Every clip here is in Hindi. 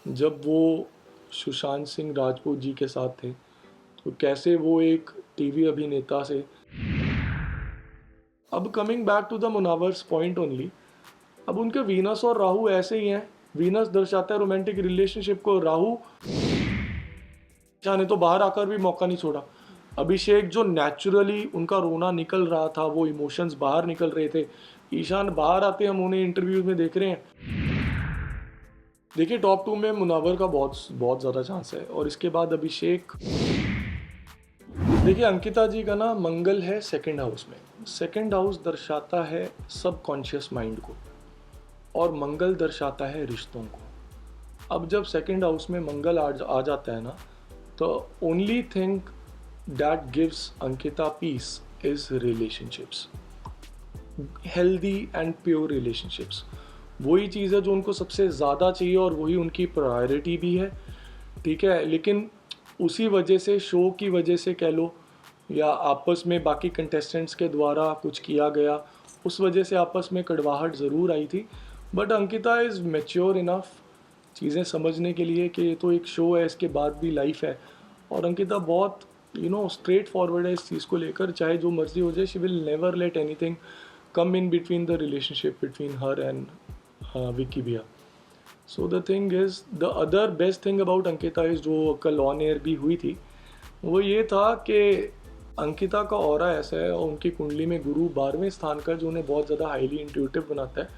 जब वो सुशांत सिंह राजपूत जी के साथ थे, तो कैसे वो एक टीवी अभिनेता से। अब coming back to the Munawar's point only, अब उनके वीनस और राहु ऐसे ही हैं। वीनस दर्शाता है रोमांटिक रिलेशनशिप को, राहु ने तो बाहर आकर भी मौका नहीं छोड़ा। अभिषेक जो नेचुरली उनका रोना निकल रहा था, वो इमोशंस बाहर निकल रहे थे, ईशान बाहर आते हम उन्हें इंटरव्यूज में देख रहे हैं। देखिए टॉप 2 में मुनावर का बहुत बहुत ज़्यादा चांस है, और इसके बाद अभिषेक। देखिए अंकिता जी का ना मंगल है सेकंड हाउस में। सेकंड हाउस दर्शाता है सबकॉन्शियस माइंड को, और मंगल दर्शाता है रिश्तों को। अब जब सेकंड हाउस में मंगल आ जाता है ना, तो only thing that gives Ankita peace is relationships, healthy and pure relationships. वही चीज़ है जो उनको सबसे ज़्यादा चाहिए, और वही उनकी प्रायोरिटी भी है। ठीक है, लेकिन उसी वजह से, शो की वजह से कह लो, या आपस में बाकी कंटेस्टेंट्स के द्वारा कुछ किया गया, उस वजह से आपस में कड़वाहट ज़रूर आई थी। But Ankita is mature enough चीज़ें समझने के लिए कि ये तो एक शो है, इसके बाद भी लाइफ है। और अंकिता बहुत स्ट्रेट फॉरवर्ड है इस चीज़ को लेकर, चाहे जो मर्जी हो जाए, she will never late anything come in between the relationship between her and Vicky भैया. So the thing is, the other best thing about Ankita is जो कल ऑन एयर भी हुई थी, वो ये था कि अंकिता का ऑरा ऐसा है, और उनकी कुंडली में गुरु 12वें स्थान का, जो उन्हें बहुत ज़्यादा हाईली इंट्यूटिव बनाता है,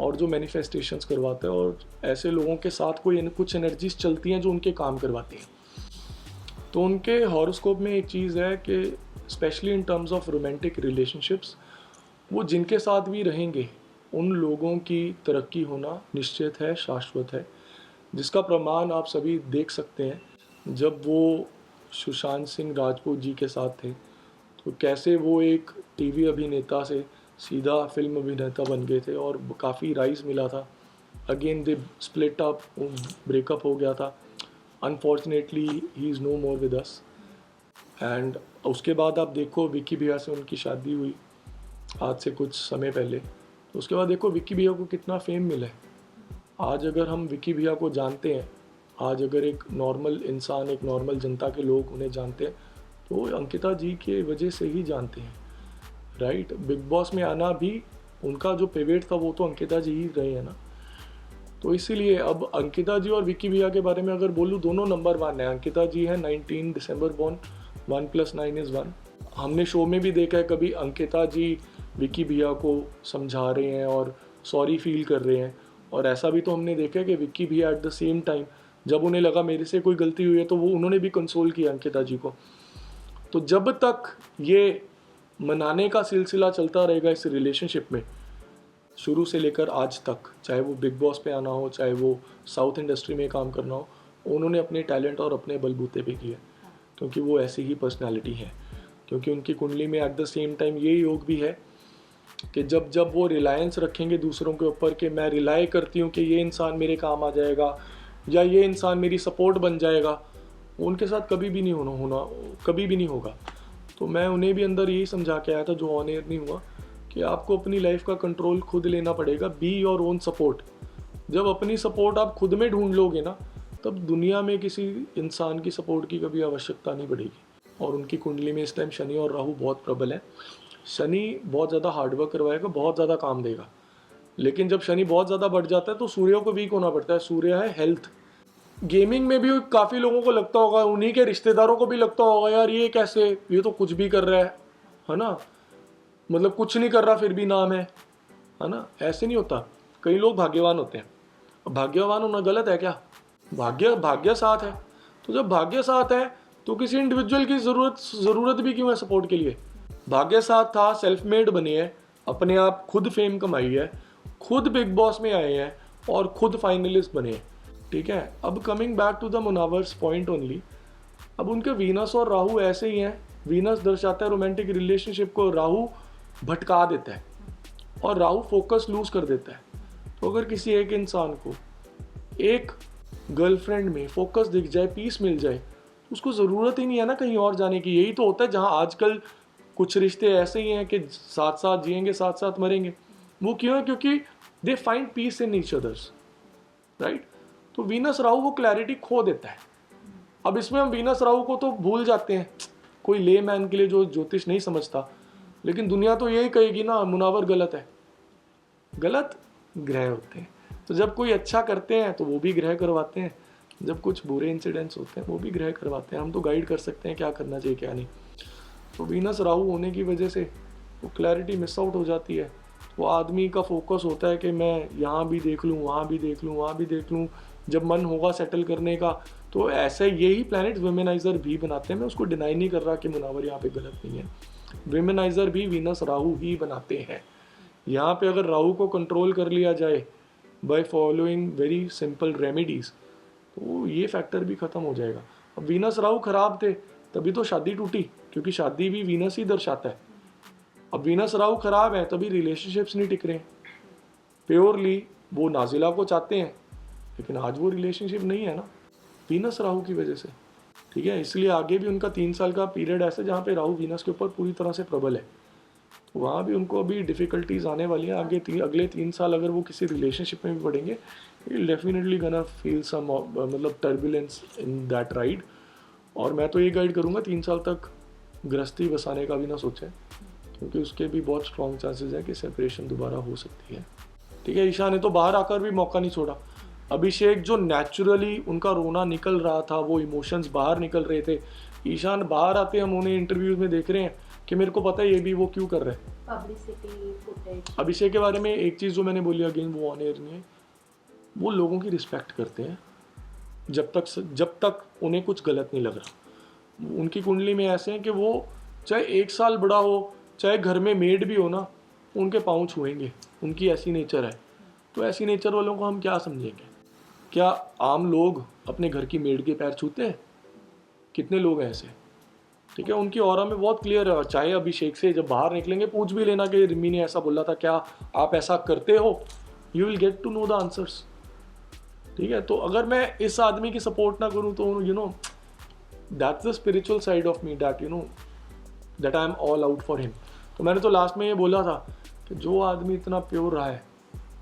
और जो मैनिफेस्टेशंस करवाता है, और ऐसे लोगों के साथ कोई कुछ एनर्जीज चलती हैं जो उनके काम करवाती हैं। तो उनके हॉरोस्कोप में एक चीज़ है कि specially in terms of romantic relationships, वो जिनके साथ भी रहेंगे उन लोगों की तरक्की होना निश्चित है, शाश्वत है, जिसका प्रमाण आप सभी देख सकते हैं। जब वो सुशांत सिंह राजपूत जी के साथ थे, तो कैसे वो एक टीवी अभिनेता से सीधा फिल्म अभिनेता बन गए थे, और काफ़ी राइज मिला था। Again they split up, breakup हो गया था। Unfortunately he is no more with us. And उसके बाद आप देखो विक्की भैया से उनकी शादी हुई आज से कुछ समय पहले, तो उसके बाद देखो विक्की भैया को कितना फेम मिला है। आज अगर हम विक्की भैया को जानते हैं, आज अगर एक नॉर्मल इंसान, एक नॉर्मल जनता के लोग उन्हें जानते हैं, तो अंकिता जी के वजह से ही जानते हैं, राइट। बिग बॉस में आना भी उनका जो पिवट था, वो तो अंकिता जी ही रहे हैं ना। तो इसीलिए अब अंकिता जी और विक्की भैया के बारे में अगर बोलूँ, दोनों नंबर 1 है। अंकिता जी है 19 दिसंबर बॉर्न, 1 + 9 = 1। हमने शो में भी देखा है, कभी अंकिता जी विक्की भैया को समझा रहे हैं और सॉरी फील कर रहे हैं, और ऐसा भी तो हमने देखा है कि विक्की भैया एट द सेम टाइम, जब उन्हें लगा मेरे से कोई गलती हुई है, तो वो उन्होंने भी कंसोल किया अंकिता जी को। तो जब तक ये मनाने का सिलसिला चलता रहेगा इस रिलेशनशिप में, शुरू से लेकर आज तक, चाहे वो बिग बॉस पे आना हो, चाहे वो साउथ इंडस्ट्री में काम करना हो, उन्होंने अपने टैलेंट और अपने बलबूते पे किया, क्योंकि वो ऐसी ही पर्सनैलिटी है। क्योंकि उनकी कुंडली में एट द सेम टाइम ये योग भी है कि जब जब वो रिलायंस रखेंगे दूसरों के ऊपर, कि मैं रिलाई करती हूँ कि ये इंसान मेरे काम आ जाएगा, या ये इंसान मेरी सपोर्ट बन जाएगा, उनके साथ कभी भी नहीं होना कभी भी नहीं होगा। तो मैं उन्हें भी अंदर यही समझा के आया था, जो ऑन एयर नहीं हुआ, कि आपको अपनी लाइफ का कंट्रोल खुद लेना पड़ेगा। Be your own support. जब अपनी सपोर्ट आप खुद में ढूंढ लोगे ना, तब दुनिया में किसी इंसान की सपोर्ट की कभी आवश्यकता नहीं पड़ेगी। और उनकी कुंडली में इस टाइम शनि और राहु बहुत प्रबल है। शनि बहुत ज़्यादा हार्डवर्क करवाएगा, बहुत ज़्यादा काम देगा, लेकिन जब शनि बहुत ज़्यादा बढ़ जाता है तो सूर्य को वीक होना पड़ता है। सूर्य है हेल्थ। गेमिंग में भी काफ़ी लोगों को लगता होगा, उन्हीं के रिश्तेदारों को भी लगता होगा, यार ये कैसे, ये तो कुछ भी कर रहा है ना, मतलब कुछ नहीं कर रहा फिर भी नाम है ना। ऐसे नहीं होता। कई लोग भाग्यवान होते हैं। अब भाग्यवान होना गलत है क्या? भाग्य भाग्य साथ है। तो जब भाग्य साथ है, तो किसी इंडिविजुअल की ज़रूरत भी क्यों है सपोर्ट के लिए? भाग्य साथ था, सेल्फ मेड बने हैं, अपने आप खुद फेम कमाई है, खुद बिग बॉस में आए हैं, और खुद फाइनलिस्ट बने हैं। ठीक है, अब coming back to the Munawar's point only, अब उनके वीनस और राहु ऐसे ही हैं। वीनस दर्शाता है रोमांटिक रिलेशनशिप को, राहु भटका देता है, और राहु फोकस लूज कर देता है। तो अगर किसी एक इंसान को एक गर्लफ्रेंड में फोकस दिख जाए, पीस मिल जाए, तो उसको ज़रूरत ही नहीं है ना कहीं और जाने की। यही तो होता है, जहाँ आजकल कुछ रिश्ते ऐसे ही हैं कि साथ साथ जिएंगे, साथ साथ मरेंगे। वो क्यों है? क्योंकि they find peace in each others, right. तो वीनस राहु वो क्लैरिटी खो देता है। अब इसमें हम वीनस राहु को तो भूल जाते हैं, कोई ले मैन के लिए जो ज्योतिष नहीं समझता, लेकिन दुनिया तो यही कहेगी ना मुनावर गलत है। गलत ग्रह होते हैं, तो जब कोई अच्छा करते हैं तो वो भी ग्रह करवाते हैं, जब कुछ बुरे इंसिडेंट्स होते हैं वो भी ग्रह करवाते हैं। हम तो गाइड कर सकते हैं क्या करना चाहिए क्या नहीं। तो वीनस राहु होने की वजह से वो क्लैरिटी मिस आउट हो जाती है। वो आदमी का फोकस होता है कि मैं यहाँ भी देख लूँ, वहाँ भी देख लूँ, वहाँ भी देख लूँ, जब मन होगा सेटल करने का। तो ऐसे यही प्लैनेट विमेनाइजर भी बनाते हैं। मैं उसको डिनाई नहीं कर रहा कि मुनावर यहाँ पे गलत नहीं है, विमेनाइजर भी वीनस राहु ही बनाते हैं। यहाँ पे अगर राहु को कंट्रोल कर लिया जाए by following very simple remedies, तो ये फैक्टर भी खत्म हो जाएगा। अब वीनस राहु खराब थे तभी तो शादी टूटी, क्योंकि शादी भी वीनस ही दर्शाता है। अब वीनस राहु खराब है तभी रिलेशनशिप्स नहीं टिक रहे। प्योरली वो नाजिला को चाहते हैं, लेकिन आज वो रिलेशनशिप नहीं है ना, वीनस राहु की वजह से। ठीक है, इसलिए आगे भी उनका 3 साल का पीरियड ऐसा जहाँ पे राहु वीनस के ऊपर पूरी तरह से प्रबल है, तो वहाँ भी उनको अभी डिफिकल्टीज आने वाली हैं। अगले 3 साल अगर वो किसी रिलेशनशिप में भी पड़ेंगे, डेफिनेटली गना फील सम मतलब टर्बुलेंस इन दैट राइड। और मैं तो ये गाइड करूँगा 3 साल तक गृहस्थी बसाने का भी ना सोचें, क्योंकि उसके भी बहुत स्ट्रॉन्ग चांसेस हैं कि सेपरेशन दोबारा हो सकती है। ठीक है, ईशा ने तो बाहर आकर भी मौका नहीं छोड़ा। अभिषेक जो नेचुरली उनका रोना निकल रहा था, वो इमोशंस बाहर निकल रहे थे, ईशान बाहर आते हम उन्हें इंटरव्यूज में देख रहे हैं कि मेरे को पता है ये भी वो क्यों कर रहे हैं। Publicity footage. अभिषेक के बारे में एक चीज़ जो मैंने बोली अगेन, वो ऑन एयर नहीं है, वो लोगों की रिस्पेक्ट करते हैं जब तक उन्हें कुछ गलत नहीं लग रहा। उनकी कुंडली में ऐसे हैं कि वो चाहे 1 साल बड़ा हो, चाहे घर में मेड भी हो ना, उनके पाँव छुएंगे। उनकी ऐसी नेचर है। तो ऐसी नेचर वालों को हम क्या समझेंगे? क्या आम लोग अपने घर की मेड के पैर छूते हैं? कितने लोग हैं ऐसे? ठीक है, उनकी ऑरा में बहुत क्लियर है। चाहे अभिषेक से जब बाहर निकलेंगे पूछ भी लेना कि रिमी ने ऐसा बोला था, क्या आप ऐसा करते हो? You will get to know the answers. ठीक है, तो अगर मैं इस आदमी की सपोर्ट ना करूं तो you know that's the spiritual side of me, that you know that I am all out for him. तो मैंने तो लास्ट में ये बोला था कि जो आदमी इतना प्योर रहा है,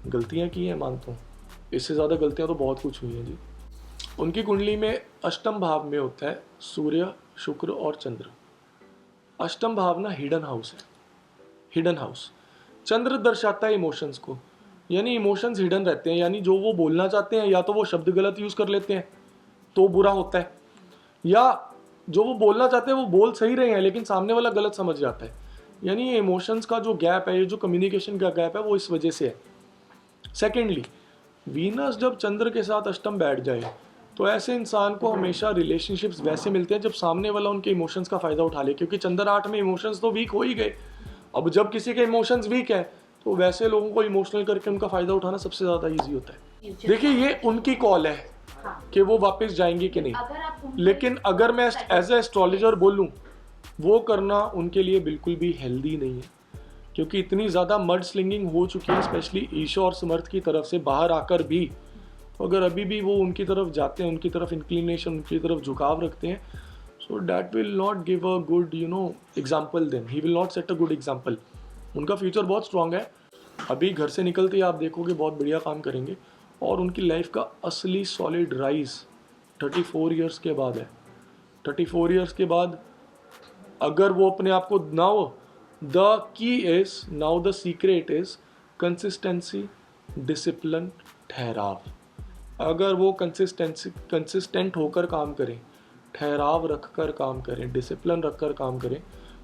गलतियां की हैं मानता हूँ, इससे ज़्यादा गलतियां तो बहुत कुछ हुई हैं जी। उनकी कुंडली में अष्टम भाव में होता है सूर्य, शुक्र और चंद्र। अष्टम भाव ना हिडन हाउस है, हिडन हाउस। चंद्र दर्शाता है इमोशंस को, यानी इमोशंस हिडन रहते हैं, यानी जो वो बोलना चाहते हैं या तो वो शब्द गलत यूज कर लेते हैं तो बुरा होता है, या जो वो बोलना चाहते हैं वो बोल सही रहे हैं लेकिन सामने वाला गलत समझ जाता है। यानी ये इमोशंस का जो गैप है, ये जो कम्युनिकेशन का गैप है, वो इस वजह से है। सेकेंडली, वीनस जब चंद्र के साथ अष्टम बैठ जाए तो ऐसे इंसान को हमेशा रिलेशनशिप्स वैसे मिलते हैं जब सामने वाला उनके इमोशंस का फायदा उठा ले, क्योंकि चंद्र 8 में इमोशंस तो वीक हो ही गए। अब जब किसी के इमोशंस वीक है तो वैसे लोगों को इमोशनल करके उनका फायदा उठाना सबसे ज्यादा ईजी होता है। देखिए, ये उनकी कॉल है कि वो वापस जाएंगे कि नहीं, लेकिन अगर मैं एज ए एस्ट्रोलॉजर बोलूं, वो करना उनके लिए बिल्कुल भी हेल्दी नहीं है, क्योंकि इतनी ज़्यादा मड स्लिंगिंग हो चुकी है स्पेशली ईशा और समर्थ की तरफ से बाहर आकर भी। तो अगर अभी भी वो उनकी तरफ जाते हैं, उनकी तरफ इंक्लिनेशन, उनकी तरफ झुकाव रखते हैं, so that will not give a good example them, he will not set a good example. उनका फ्यूचर बहुत स्ट्रांग है, अभी घर से निकलते ही आप देखोगे बहुत बढ़िया काम करेंगे, और उनकी लाइफ का असली सॉलिड राइज 34 ईयर्स के बाद है। 34 ईयर्स के बाद अगर वो अपने आप को now the key is now the secret is consistency, discipline, ठहराव। अगर वो कंसिस्टेंट होकर काम करें, ठहराव रखकर काम करें, डिसिप्लिन रखकर काम करें,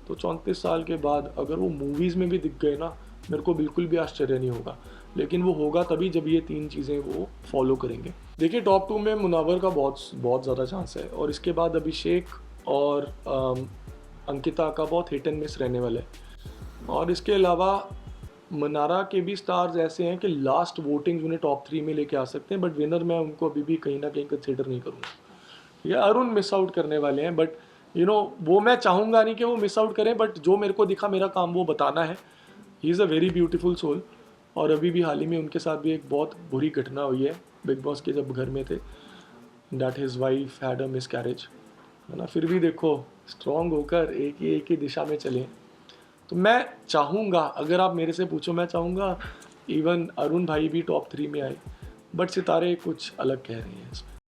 तो 34 साल के बाद अगर वो मूवीज़ में भी दिख गए ना, मेरे को बिल्कुल भी आश्चर्य नहीं होगा। लेकिन वो होगा तभी जब ये 3 चीज़ें वो फॉलो करेंगे। देखिए, टॉप 2 में मुनावर का बहुत ज़्यादा चांस है, और इसके बाद अभिषेक और अंकिता का बहुत हिट एंड मिस रहने वाला है। और इसके अलावा मनारा के भी स्टार्स ऐसे हैं कि लास्ट वोटिंग उन्हें टॉप 3 में लेके आ सकते हैं, बट विनर मैं उनको अभी भी कहीं ना कहीं कंसिडर नहीं करूँगा। ठीक है, अरुण मिस आउट करने वाले हैं, बट वो मैं चाहूँगा नहीं कि वो मिस आउट करें, बट जो मेरे को दिखा मेरा काम वो बताना है। He is a very beautiful soul. और अभी भी हाल ही में उनके साथ भी एक बहुत बुरी घटना हुई है बिग बॉस के जब घर में थे, that his wife had a miscarriage, है ना। फिर भी देखो, स्ट्रॉन्ग होकर एक ही दिशा में चलें। तो मैं चाहूँगा, अगर आप मेरे से पूछो, मैं चाहूँगा इवन अरुण भाई भी टॉप 3 में आए, बट सितारे कुछ अलग कह रही हैं इसमें।